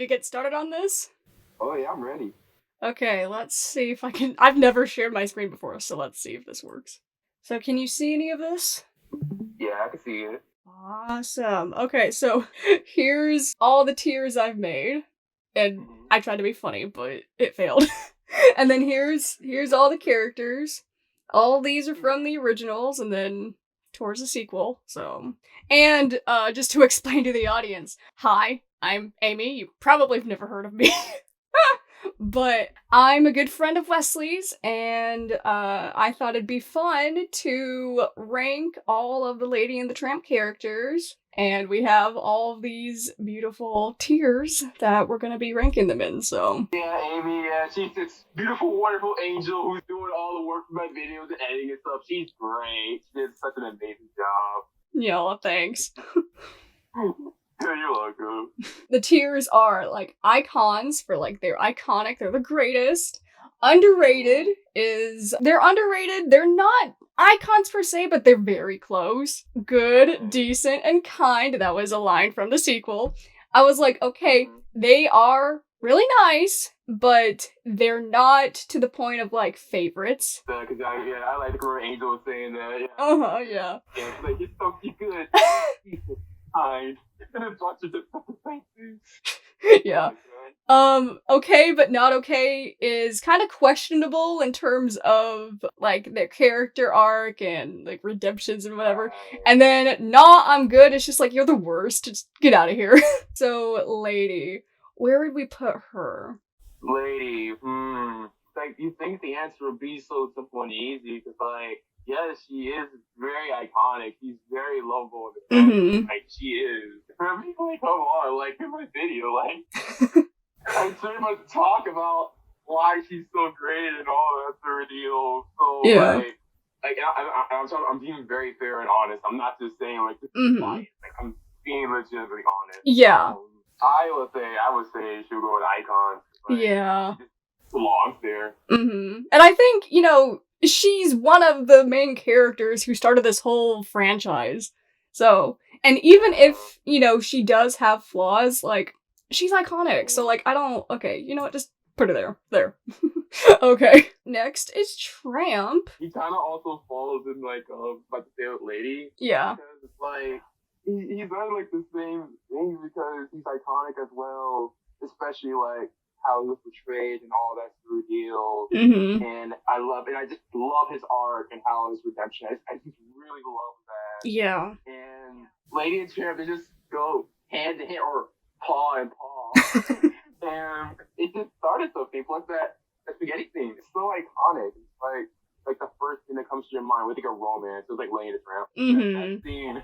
to get started on this? Oh yeah, I'm ready. Okay, let's see if I can... I've never shared my screen before, so let's see if this works. So can you see any of this? Yeah, I can see it. Awesome. Okay, so here's all the tiers I've made. And I tried to be funny, but it failed. And then here's all the characters. All these are from the originals, and then towards the sequel. So, and just to explain to the audience, hi, I'm Amy. You probably have never heard of me. But I'm a good friend of Wesley's, and I thought it'd be fun to rank all of the Lady and the Tramp characters. And we have all of these beautiful tiers that we're gonna be ranking them in, so. Yeah, Amy, yeah, she's this beautiful, wonderful angel who's doing all the work for my videos and editing and stuff. She's great. She did such an amazing job. Yeah, well, thanks. Yeah, you're welcome. The tiers are, like, icons for, like, they're iconic, they're the greatest. Underrated is, they're underrated, they're not icons per se, but they're very close. Good, decent, and kind. That was a line from the sequel. I was like, okay, they are really nice, but they're not to the point of, like, favorites. Because I like the remember Angel was saying that. Yeah. Uh-huh, yeah. Yeah, it's like, you're so good. Decent, kind. And a bunch of different things. Yeah. Okay, but not okay is kind of questionable in terms of, like, their character arc and, like, redemptions and whatever. And then, nah, I'm good, it's just like, you're the worst, just get out of here. So, Lady, where would we put her? Lady, like, you think the answer would be so simple and easy, because, like, yes, she is very iconic. She's very lovable in the Mm-hmm. like, she is. For people, like, come on, like, in my video, like, I'm trying to talk about why she's so great and all that sort of deal. So, Yeah. I'm being very fair and honest. I'm not just saying, like, this is biased. Like, I'm being legitimately honest. Yeah. I would say she'll go with icons. Like, Yeah. she just belongs there. Mm-hmm. And I think, you know, she's one of the main characters who started this whole franchise. So, and even if, you know, she does have flaws, like, she's iconic. So, like, okay, you know what, just put her there. There. Okay. Next is Tramp. He kind of also falls in, like the favorite lady. Yeah. Because it's like, he's done, like, the same thing because he's iconic as well. Especially, like, how he was portrayed and all that sort of deal. Mm-hmm. And I just love his arc and how his redemption. I just really love that. Yeah. And Lady and Tramp, they just go hand to hand or paw and paw. And it just started something. Plus that spaghetti thing, it's so iconic. It's like the first thing that comes to your mind when you think of romance. It's like Lady and Tramp. Mm-hmm.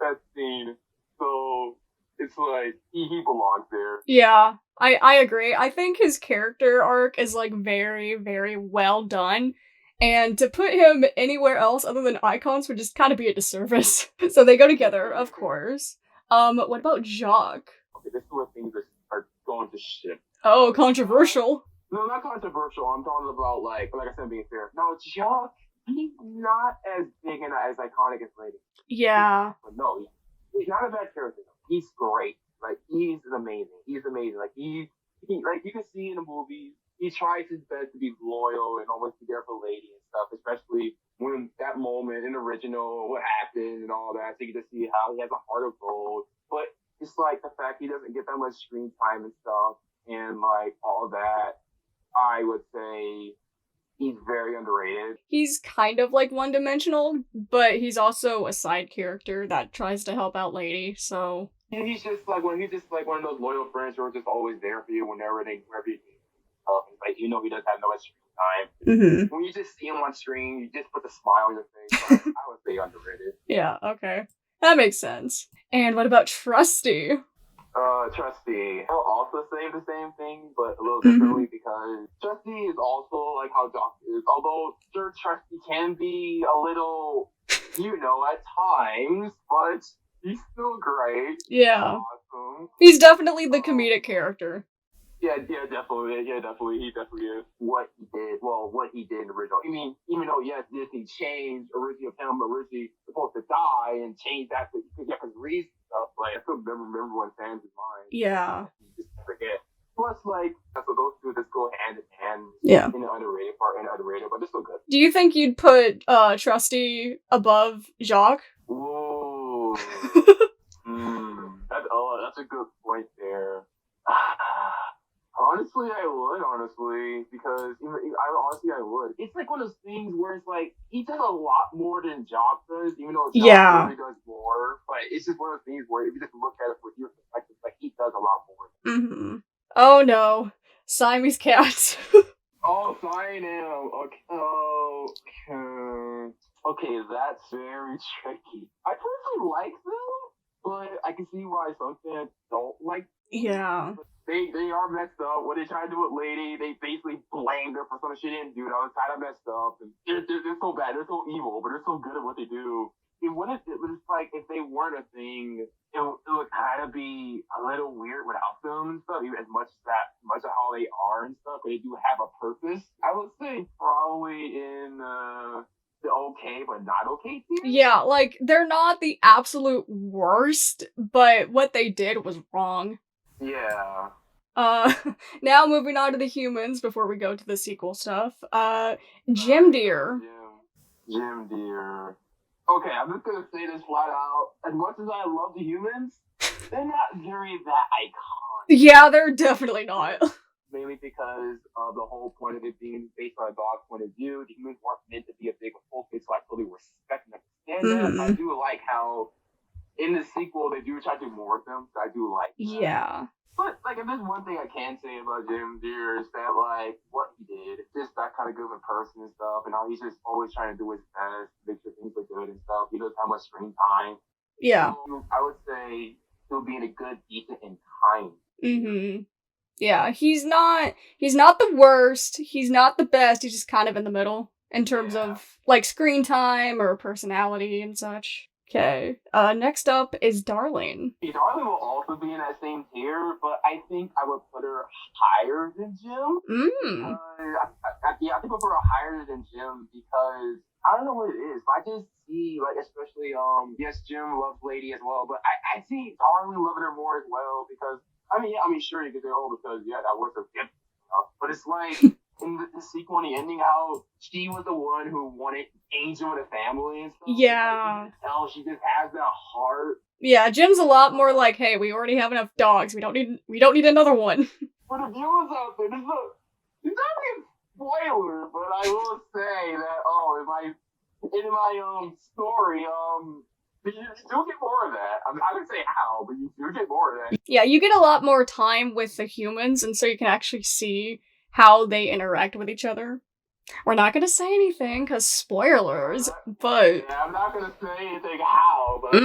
That scene. So it's like he belongs there. Yeah. I agree. I think his character arc is, like, very, very well done. And to put him anywhere else other than icons would just kind of be a disservice. So they go together, of course. What about Jock? Okay, this is where things are going to shit. Oh, controversial. No, not controversial. I'm talking about, like I said, being fair. No, Jock, he's not as big and as iconic as Lady. Yeah. But no, he's not a bad character. He's great. Like, he's amazing. Like, he like, you can see in the movies, he tries his best to be loyal and always be there for Lady and stuff, especially when that moment in the original, what happened and all that. So you can just see how he has a heart of gold. But it's like the fact he doesn't get that much screen time and stuff and, like, all that, I would say he's very underrated. He's kind of, like, one-dimensional, but he's also a side character that tries to help out Lady, so... And he's just like one of those loyal friends who are just always there for you wherever you need. Like, you know, he doesn't have no screen time. Mm-hmm. When you just see him on screen, you just put the smile on your face. Like, I would say underrated. Yeah, okay. That makes sense. And what about Trusty? Trusty. I'll also say the same thing, but a little differently, because Trusty is also like how Jock is. Although, sure, Trusty can be a little, you know, at times, but he's still great. Yeah. Awesome. He's definitely the comedic character. Definitely. Yeah, definitely. He definitely is. What he did in the original. I mean, even though, yes, Disney changed originally of him originally supposed to die and changed that to, yeah, because reason stuff, like, I still remember what fans' mind. Yeah. You just forget. Plus, like, so those two just go hand in hand. Yeah. In the underrated part and underrated, but they're still good. Do you think you'd put Trusty above Jock? Whoa. That's a good point there. Honestly, I would. Honestly, because I would. It's like one of those things where it's like he does a lot more than Jock does, even though Jock really does more. But it's just one of those things where if you just look at it from your perspective, like he does a lot more. Mm-hmm. Oh no, Siamese cats. Oh, I know. Okay, that's very tricky. I personally like them, but I can see why some fans don't like them. Yeah. They are messed up. What they try to do with Lady, they basically blamed her for something she didn't do. That was kind of messed up. And they're so bad. They're so evil, but they're so good at what they do. It wouldn't. It was like if they weren't a thing, it would kind of be a little weird without them and stuff. Even as much of how they are and stuff, but they do have a purpose. I would say probably in the okay but not okay tier. Yeah, like they're not the absolute worst, but what they did was wrong. Yeah. Now moving on to the humans before we go to the sequel stuff. Jim Deer. Jim Deer. Okay, I'm just gonna say this flat out. As much as I love the humans, they're not very that iconic. Yeah, they're definitely not. Mainly because of the whole point of it being based on a dog's point of view. The humans weren't meant to be a big focus, so I totally respect and understand that. I do like how in the sequel they do try to do more with them, so I do like that. Yeah. But, like, if there's one thing I can say about Jim Deere is that, like, what he did, just that kind of good of a person and stuff, and how he's just always trying to do his best, make sure things look good and stuff. He doesn't have much screen time. Yeah. So, I would say he'll be in a good, decent, and kind. Mm-hmm. Yeah, he's not the worst, he's not the best, he's just kind of in the middle in terms of, like, screen time or personality and such. Okay, next up is Darling. Darling will also be in that same tier, but I think I would put her higher than Jim. I think I put her higher than Jim because I don't know what it is, but I just see, like, especially, yes, Jim loves Lady as well, but I see Darling loving her more as well because, sure, you could say, oh, because, yeah, that was her gift, but it's like, in the sequel and the ending, how she was the one who wanted Angel in the family and stuff. Yeah. Like, she just has that heart. Yeah, Jim's a lot more like, hey, we already have enough dogs. We don't need another one. For the viewers out there, it's not a spoiler, but I will say that in my story, you do get more of that. I mean, I would say how, but you do get more of that. Yeah, you get a lot more time with the humans, and so you can actually see how they interact with each other. We're not gonna say anything, because spoilers, but... Yeah, I'm not gonna say anything how, but I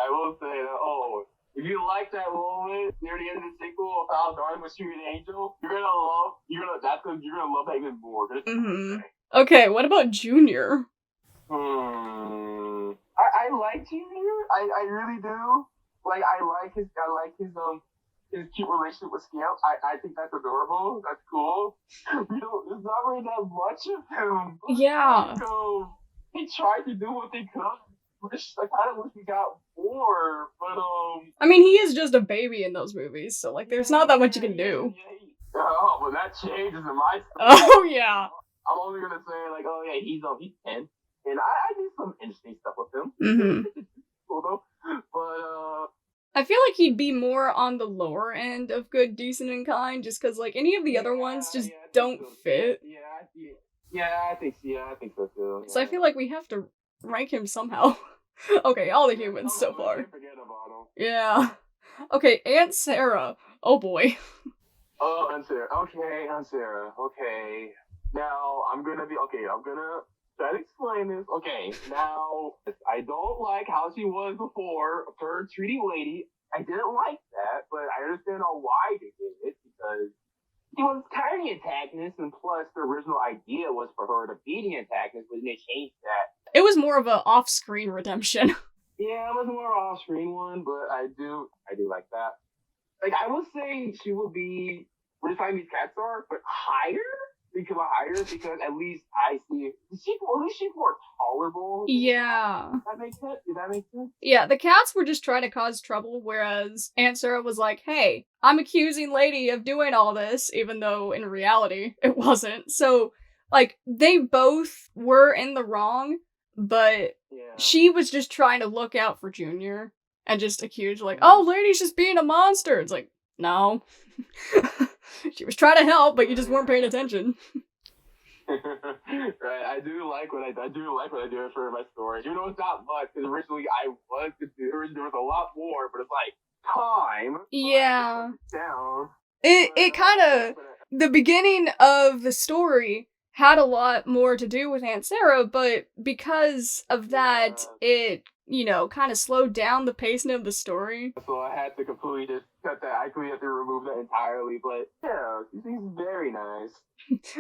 will say that, if you like that moment near the end of the sequel of how Darling was treating Angel, you're gonna love that even more. Okay, what about Junior? I like Junior. I really do. Like, I like his cute relationship with Scamp. I think that's adorable. That's cool. There's not really that much of him. Yeah. So he tried to do what they could. I kind of wish we got more, but I mean, he is just a baby in those movies, so like, there's not that much you can do. Oh, well, that changes in my story. Oh yeah. I'm only gonna say like, oh yeah, he's 10, and I do some interesting stuff with him. Cool though, but I feel like he'd be more on the lower end of good, decent, and kind, just because, like, any of the other ones just don't fit. I think so too. So I feel like we have to rank him somehow. Okay, all the humans so far. Yeah. Okay, Aunt Sarah. Oh boy. Oh, Aunt Sarah. Okay, Aunt Sarah. Okay. Now, I'm gonna try to explain this. Okay, now, I don't like how she was before, her treating Lady. I didn't like that, but I understand why they did it, because she was kind of the antagonist, and plus, the original idea was for her to be the antagonist, but they changed that. It was more of an off-screen redemption. Yeah, it was more off-screen one, but I do like that. Like, I would say she will be where the Siamese cats are, but higher? Because at least I see at least she's more tolerable. Yeah. That makes sense? Does that make sense? Yeah, the cats were just trying to cause trouble, whereas Aunt Sarah was like, hey, I'm accusing Lady of doing all this, even though in reality it wasn't. So, like, they both were in the wrong, but she was just trying to look out for Junior and just accuse, like, oh, Lady's just being a monster. It's like, no. She was trying to help, but you just weren't paying attention. Right, I do like what I do for my story. Even though it's not much, because originally I was considering there was a lot more, but it's like time. Yeah. Down. It kind of, the beginning of the story had a lot more to do with Aunt Sarah, but because of that, it, you know, kind of slowed down the pacing of the story. So I had to completely just cut that. I completely had to remove that entirely, but yeah, she's very nice.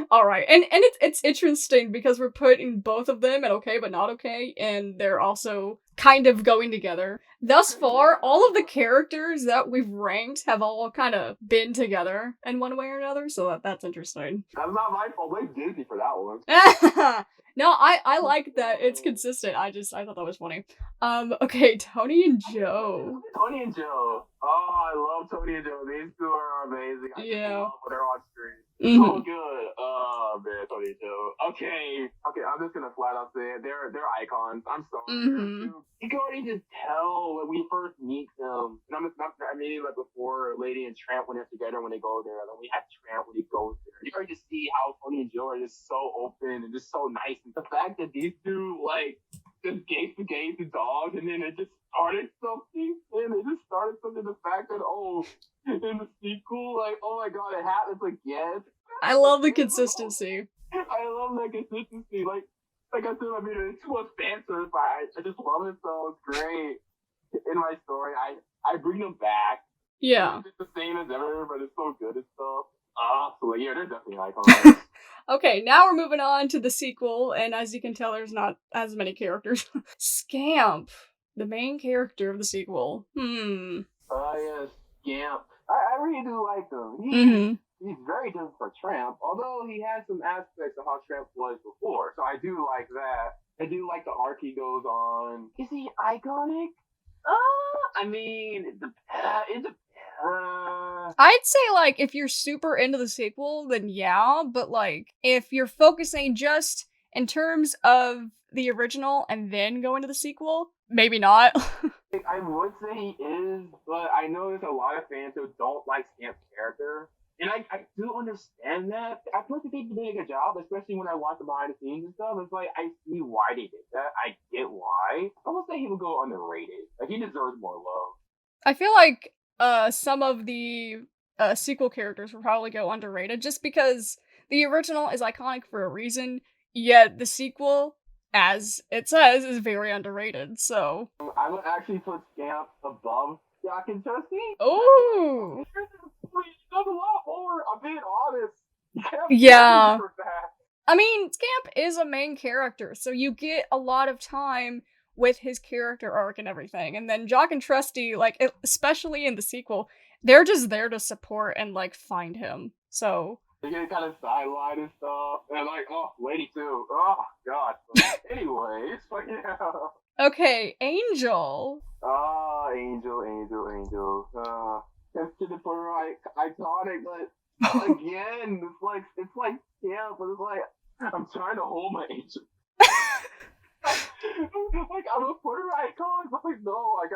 All right, and it's interesting because we're putting both of them at okay but not okay, and they're also kind of going together. Thus far, all of the characters that we've ranked have all kind of been together in one way or another, so that's interesting. That's not my fault. Blame Disney for that one. No, I like that it's consistent. I thought that was funny. Okay, Tony and Joe. Tony and Joe. Oh, I love Tony and Joe. These two are amazing. I just love when they're on screen. So good. Oh man, Tony and Joe. Okay. I'm just gonna flat out say it. They're icons. I'm sorry. You can already just tell when we first meet them. And I mean, like before Lady and Tramp when they're together when they go there. Then we have Tramp when he goes there. You can already just see how Tony and Joe are just so open and just so nice. And the fact that these two like just gave the dog, and then it just started something. The fact that in the sequel, like, oh my god, it happens again. I love the consistency. I love that consistency. Like I said, I mean, it's too much fan service, but I just love it so. It's great. In my story, I bring them back. Yeah. It's the same as ever, but it's so good and stuff. So yeah, they're definitely icons. Okay, now we're moving on to the sequel, and as you can tell, there's not as many characters. Scamp, the main character of the sequel. Yes, Scamp. I really do like him. He's very different for Tramp, although he has some aspects of how Tramp was before, so I do like that. I do like the arc he goes on. Is he iconic? I mean, it depends. I'd say, like, if you're super into the sequel, then yeah, but, like, if you're focusing just in terms of the original and then go into the sequel, maybe not. I would say he is, but I know there's a lot of fans who don't like Scamp's character. And I do understand that. I feel like they did a good job, especially when I watch the behind the scenes and stuff. It's like, I see why they did that. I get why. I would say he would go underrated. Like, he deserves more love. I feel like some of the sequel characters will probably go underrated just because the original is iconic for a reason, yet the sequel, as it says, is very underrated, so. I would actually put Scamp above Jock and Trusty. Oh! He does a lot more, I'm being honest. Yeah. I mean, Scamp is a main character, so you get a lot of time with his character arc and everything. And then Jock and Trusty, like, especially in the sequel, they're just there to support and, like, find him. So. They get kind of sidelined and stuff. And like, oh, Lady too. Oh, God. Anyways, but yeah. Okay, Angel. Angel. That's to the point iconic, but again, it's like, yeah, but it's like, I'm trying to hold my Angel. Like, I'm a put her icon. I'm like, no, I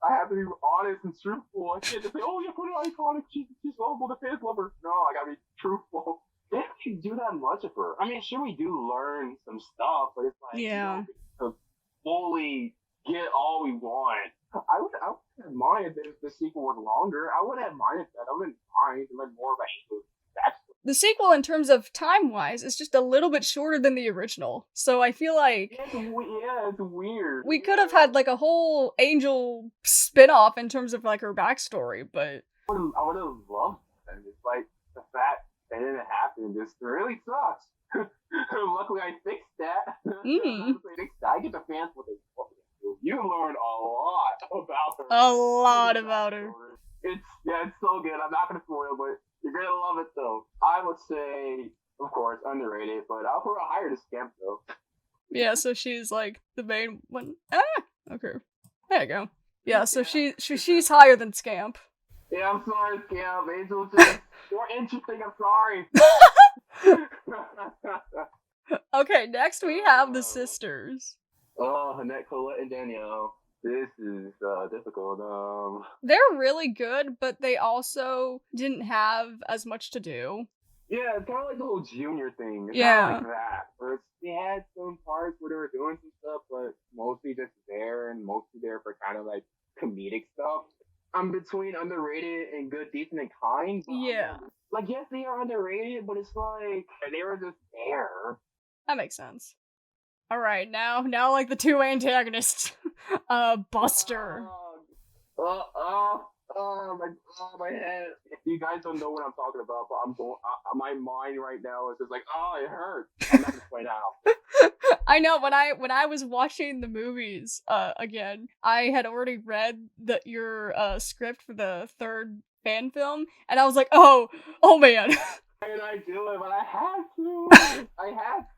have to be honest and truthful. I can't just say, oh, yeah, put her iconic. She's lovable. The fans love her. No, I gotta be truthful. They don't actually do that much of her. I mean, sure, we do learn some stuff, but it's like, yeah, to fully get all we want. I would have minded that if the sequel was longer. I would have minded that. I wouldn't mind to learn more about Angel's backstory. The sequel, in terms of time-wise, is just a little bit shorter than the original. So I feel like... Yeah, it's weird. We could have had, like, a whole Angel spin-off in terms of, like, her backstory, but... I would have loved that. It's like, the fact that it didn't happen just really sucks. Luckily, I fixed that. I get the fans what they do. You learn a lot about her. A lot about her. It's I'll put her higher to Scamp though. Yeah, so she's like the main one. Okay. There you go. Yeah, so she's higher than Scamp. Yeah, I'm sorry, Scamp. Angel's just more interesting. I'm sorry. Okay, next we have the sisters. Oh, Annette, Collette, and Danielle. This is difficult. They're really good, but they also didn't have as much to do. Yeah, it's kind of like the whole junior thing. It's Yeah. kind of like that. Where they had some parts where they were doing some stuff, but mostly just there and mostly there for kind of like comedic stuff. I'm between underrated and good, decent, and kind. Yeah. Like, yes, they are underrated, but it's like they were just there. That makes sense. All right, now like the two antagonists, Buster. My head. You guys don't know what I'm talking about, but I'm going. My mind right now is just like, oh, it hurts. I'm not gonna explain how. I know when I was watching the movies again, I had already read your script for the third fan film, and I was like, oh man. And I do it, but I have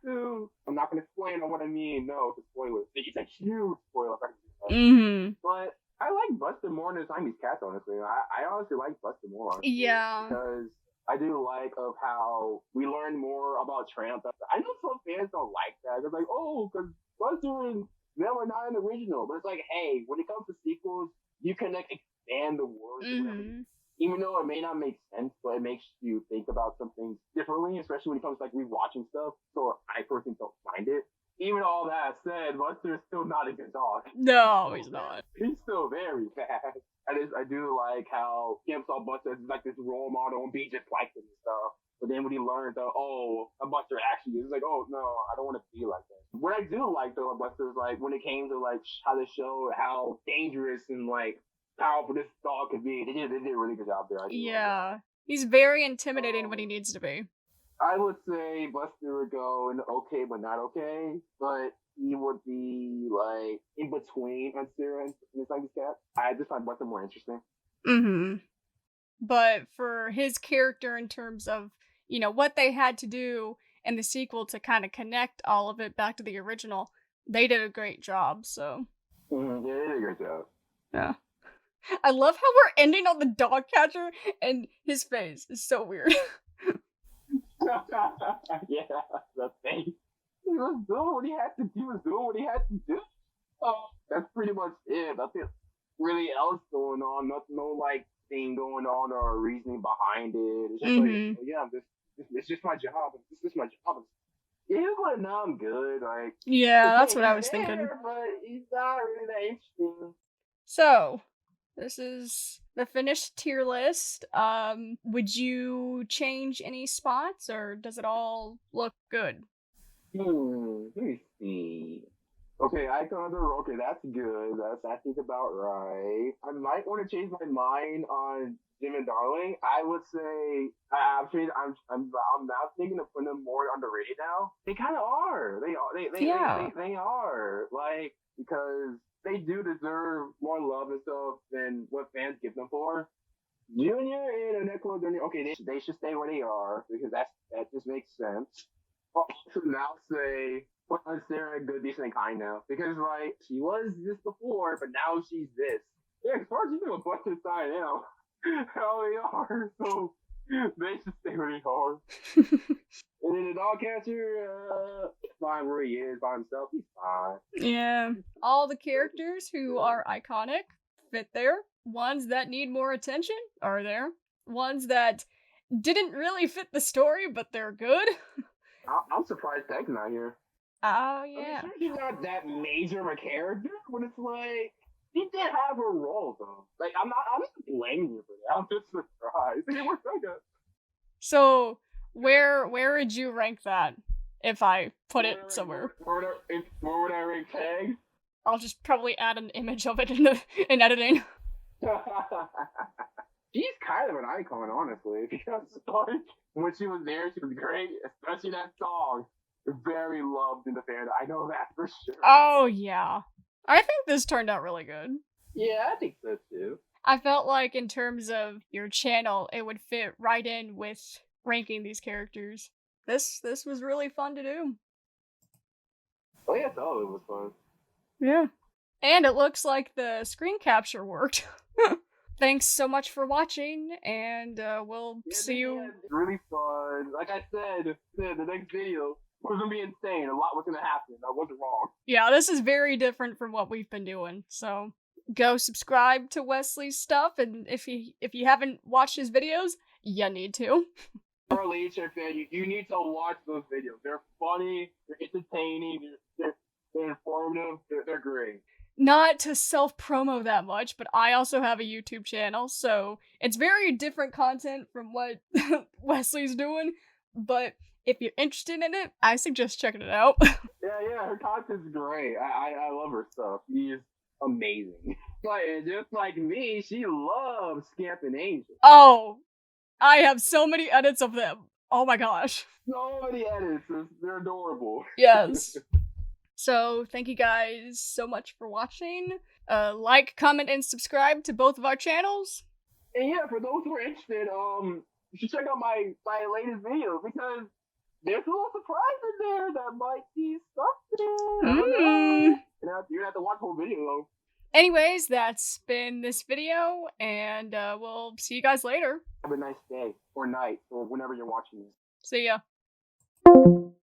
to. I'm not gonna explain on what I mean. No, it's a spoiler. It's a huge spoiler. Mm-hmm. But I like Buster more than Siamese Cats, honestly. I honestly like Buster more, honestly. Yeah. Because I do like of how we learn more about Tramp. I know some fans don't like that. They're like, oh, because Buster and them are not an original. But it's like, hey, when it comes to sequels, you can like expand the world. Mm-hmm. Even though it may not make sense, but it makes you think about some things differently, especially when it comes to like rewatching stuff. So I personally don't mind it. Even all that said, Buster is still not a good dog. No, he's not. He's still very bad. I do like how Scamp saw Buster as like this role model and be just like him and stuff. But then when he learned that, oh, a Buster actually is like, oh no, I don't want to be like that. What I do like though, Buster is like when it came to like how they show how dangerous and like powerful this dog could be. They did a really good job there. Yeah, he's very intimidating when he needs to be. I would say Buster would go in okay, but not okay. But he would be like in between on Sarah and the Siamese Cat. I just find Buster more interesting. Mm-hmm. But for his character, in terms of what they had to do in the sequel to kind of connect all of it back to the original, they did a great job. So Yeah, they did a great job. Yeah. I love how we're ending on the Dogcatcher, and his face is so weird. Yeah, the face. He was doing what he had to do. He was doing what he had to do. Oh, that's pretty much it. Nothing really else going on. No like thing going on or reasoning behind it. It's just like, yeah, it's just my job. It's just my job. Yeah, but now I'm good. Like, yeah, that's what I was thinking. But he's not really that interesting. So, this is the finished tier list. Would you change any spots, or does it all look good? Let me see. Okay, Icon of the Road. Okay, that's good. I think about right. I might want to change my mind on Jim and Darling. I would say I'm now thinking of putting them more underrated now. They kind of are. They are like because they do deserve more love and stuff than what fans give them for. Junior and Annette, okay, they should stay where they are because that just makes sense. But also now say put on Sarah good, decent, and kind now because like she was this before, but now she's this. Yeah, as far as you know, Buster side now, how they are. So they should stay where they are. And then the Dogcatcher, fine where he is by himself. He's fine. Yeah. All the characters who are iconic fit there. Ones that need more attention are there. Ones that didn't really fit the story, but they're good. I'm surprised Peg's not here. Oh, yeah. I mean, she's not that major of a character, but it's like, she did have her role, though. Like, I'm not blaming you for that. I'm just surprised. Hey, where's Peg? So, where would you rank that if I put it somewhere? Where would I rank Peg? I'll just probably add an image of it in editing. She's kind of an icon, honestly, because like, when she was there, she was great, especially that song. Very loved in the fan. I know that for sure. Oh, yeah. I think this turned out really good. Yeah, I think so, too. I felt like in terms of your channel, it would fit right in with ranking these characters. This was really fun to do. Oh yeah, oh, it was fun. Yeah. And it looks like the screen capture worked. Thanks so much for watching, and we'll see you. It's really fun. Like I said, the next video was gonna be insane. A lot was gonna happen. I wasn't wrong. Yeah, this is very different from what we've been doing. So go subscribe to Wesley's stuff, and if you haven't watched his videos, you need to. For a Leisure fan, you need to watch those videos. They're funny, they're entertaining, they're informative, they're great. Not to self-promo that much, but I also have a YouTube channel, so it's very different content from what Wesley's doing, but if you're interested in it, I suggest checking it out. Yeah, her content's great. I love her stuff. She's amazing. Just like me, she loves Scamp and Angel. Oh, I have so many edits of them. Oh my gosh. So many edits. They're adorable. Yes. So, thank you guys so much for watching. Like, comment, and subscribe to both of our channels. And yeah, for those who are interested, you should check out my latest video because there's a little surprise in there that might be something. You're gonna have to watch the whole video though. Anyways, that's been this video, and we'll see you guys later. Have a nice day or night or whenever you're watching this. See ya.